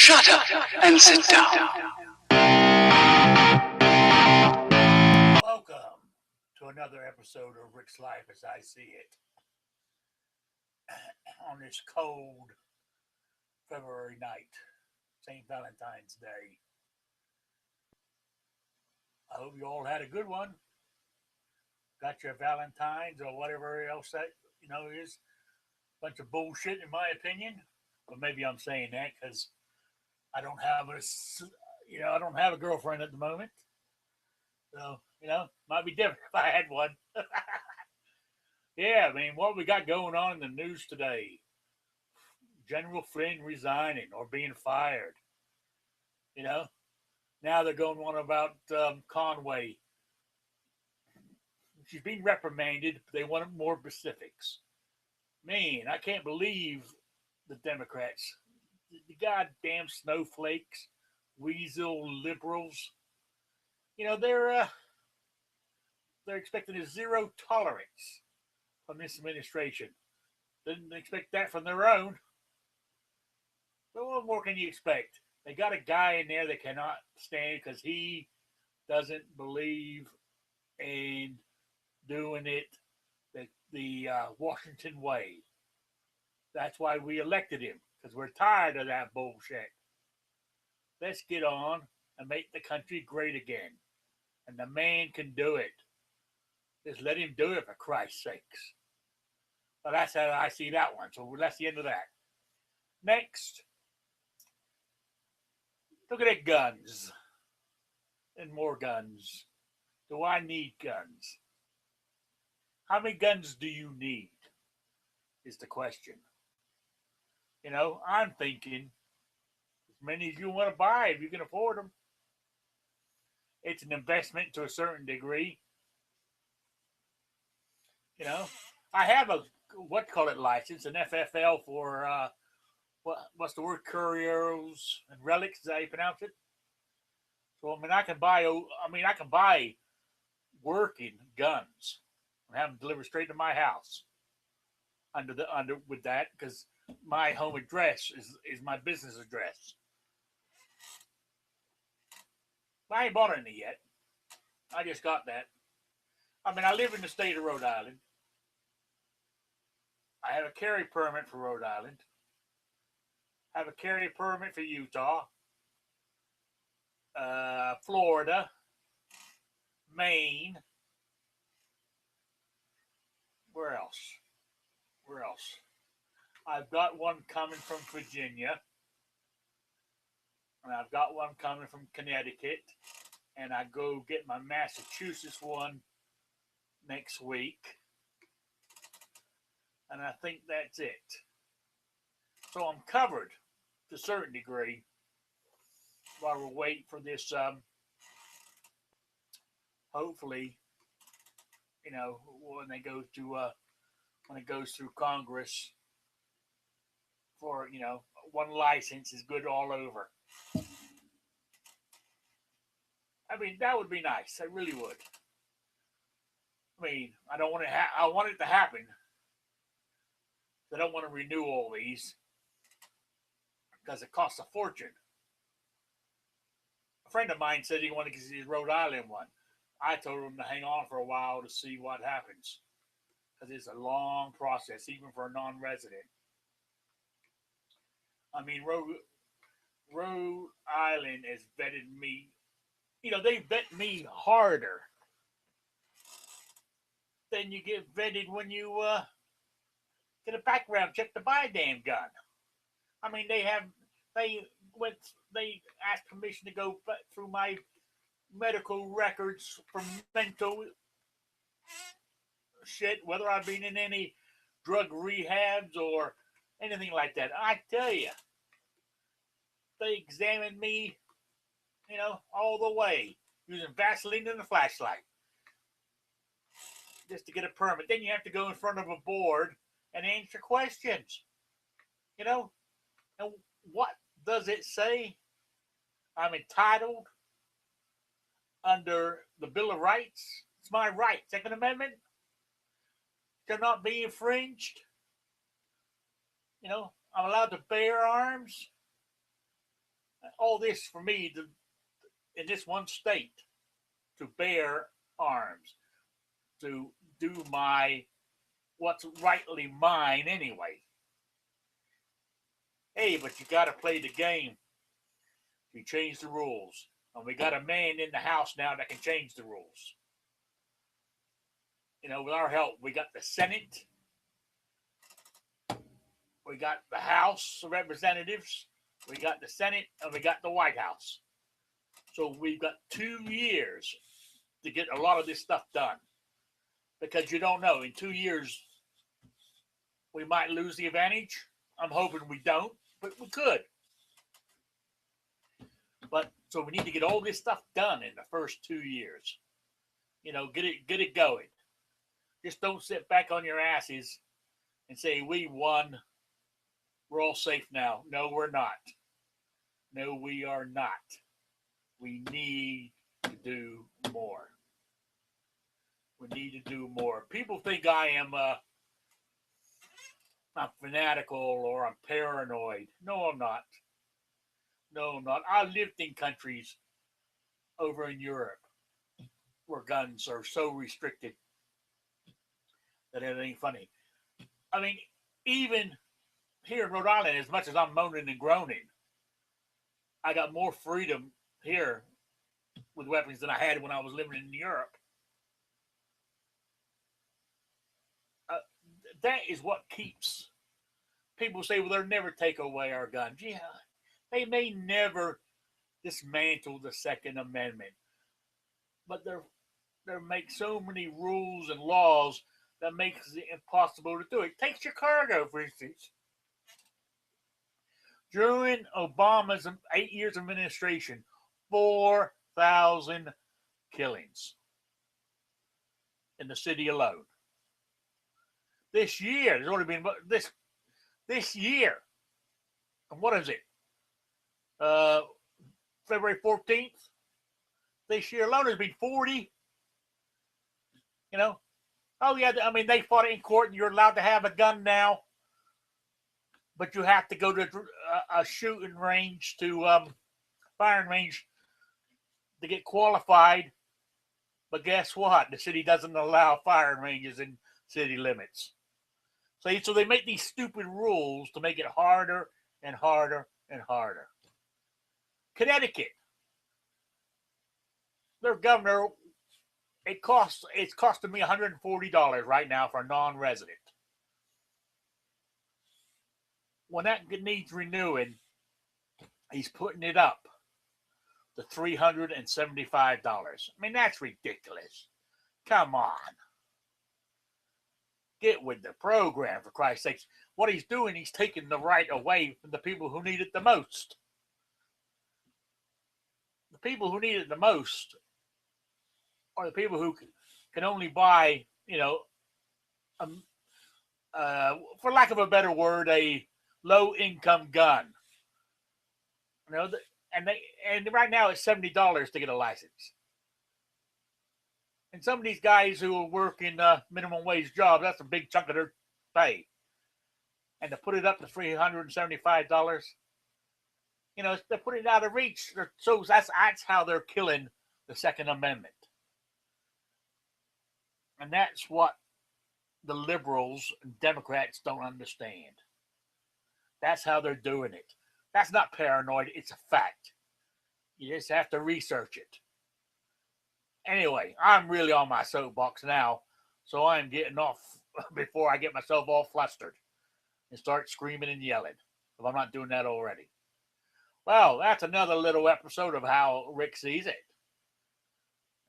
Shut up and sit down. Welcome to another episode of Rick's Life as I See It. On this cold February night, St. Valentine's Day. I hope you all had a good one. Got your Valentines or whatever else that is. Bunch of bullshit in my opinion. But maybe I'm saying that because I don't have I don't have a girlfriend at the moment. So, might be different if I had one. Yeah, I mean, what we got going on in the news today? General Flynn resigning or being fired. Now they're going on about Conway. She's being reprimanded. They want more specifics. Man, I can't believe the Democrats. The goddamn snowflakes, weasel liberals. They're expecting a zero tolerance from this administration. Didn't expect that from their own. But what more can you expect? They got a guy in there that cannot stand because he doesn't believe in doing it the Washington way. That's why we elected him, because we're tired of that bullshit. Let's get on and make the country great again. And the man can do it. Just let him do it, for Christ's sakes. Well, that's how I see that one. So that's the end of that. Next, look at guns. And more guns. Do I need guns? How many guns do you need? Is the question. I'm thinking as many as you want to buy if you can afford them. It's an investment to a certain degree. I have a license, an FFL for what's the word, couriers and relics. Is that how you pronounce it? So I can buy working guns and have them delivered straight to my house under with that, because my home address is my business address. But I ain't bought any yet. I just got that. I live in the state of Rhode Island. I have a carry permit for Rhode Island. I have a carry permit for Utah, Florida, Maine. Where else? I've got one coming from Virginia. And I've got one coming from Connecticut. And I go get my Massachusetts one next week. And I think that's it. So I'm covered to a certain degree while we're waiting for this, hopefully, when it goes through Congress for, one license is good all over. That would be nice. I really would. I don't want I want it to happen. I don't want to renew all these because it costs a fortune. A friend of mine said he wanted to get his Rhode Island one. I told him to hang on for a while to see what happens, because it's a long process, even for a non-resident. Rhode Island has vetted me. They vet me harder than you get vetted when you get a background check to buy a damn gun. They asked permission to go through my medical records for mental shit, whether I've been in any drug rehabs or anything like that. I tell you, they examined me, all the way, using Vaseline and a flashlight just to get a permit. Then you have to go in front of a board and answer questions. And what does it say? I'm entitled under the Bill of Rights. It's my right, Second Amendment, to not be infringed. I'm allowed to bear arms. all this for me to, in this one state, to bear arms, to do my what's rightly mine anyway. Hey, but you got to play the game. You change the rules, and we got a man in the House now that can change the rules. You know, with our help, we got the Senate, we got the House of Representatives, we got the Senate, and we got the White House. So we've got 2 years to get a lot of this stuff done. Because you don't know, in 2 years, we might lose the advantage. I'm hoping we don't, but we could. But so we need to get all this stuff done in the first 2 years. You know, get it going. Just don't sit back on your asses and say, we won. We're all safe now. No, we're not. No, we are not. We need to do more. We need to do more. People think I am I'm fanatical or I'm paranoid. No, I'm not. No, I'm not. I lived in countries over in Europe where guns are so restricted that it ain't funny. I mean, even here in Rhode Island, as much as I'm moaning and groaning, I got more freedom here with weapons than I had when I was living in Europe. That is what keeps people say, well, they'll never take away our guns. Yeah, they may never dismantle the Second Amendment, but they make so many rules and laws that makes it impossible to do it. Take Chicago, for instance. During Obama's 8 years of administration, 4,000 killings in the city alone. This year, there's only been this year. And what is it? February 14th. This year alone has been 40. You know, oh yeah. I mean, they fought it in court, and you're allowed to have a gun now, but you have to go to a shooting range firing range to get qualified. But guess what? The city doesn't allow firing ranges in city limits. So they make these stupid rules to make it harder and harder and harder. Connecticut, their governor, it's costing me $140 right now for a non-resident. When that needs renewing, he's putting it up to $375. I mean, that's ridiculous. Come on. Get with the program, for Christ's sakes. What he's doing, he's taking the right away from the people who need it the most. The people who need it the most are the people who can only buy, you know, for lack of a better word, a low-income gun. You know, and right now it's $70 to get a license. And some of these guys who are working minimum wage jobs, that's a big chunk of their pay. And to put it up to $375, you know, they're putting it out of reach. So that's how they're killing the Second Amendment. And that's what the liberals and Democrats don't understand. That's how they're doing it. That's not paranoid. It's a fact. You just have to research it. Anyway, I'm really on my soapbox now, so I'm getting off before I get myself all flustered and start screaming and yelling, if I'm not doing that already. Well, that's another little episode of How Rick Sees It.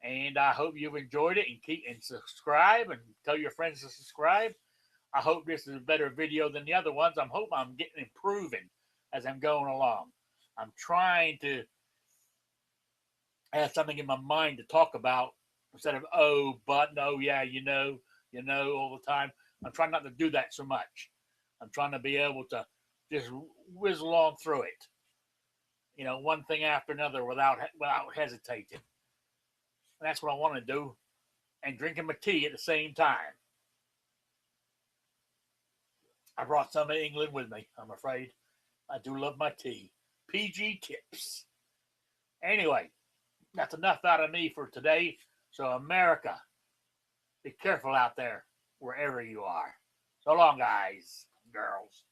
And I hope you've enjoyed it, and subscribe and tell your friends to subscribe. I hope this is a better video than the other ones. I hope I'm getting improving as I'm going along. I'm trying to have something in my mind to talk about instead of, oh, but, no, yeah, you know, all the time. I'm trying not to do that so much. I'm trying to be able to just whizzle on through it. You know, one thing after another without hesitating. And that's what I want to do. And drinking my tea at the same time. I brought some of England with me, I'm afraid. I do love my tea. PG tips. Anyway, that's enough out of me for today. So, America, be careful out there wherever you are. So long, guys, girls.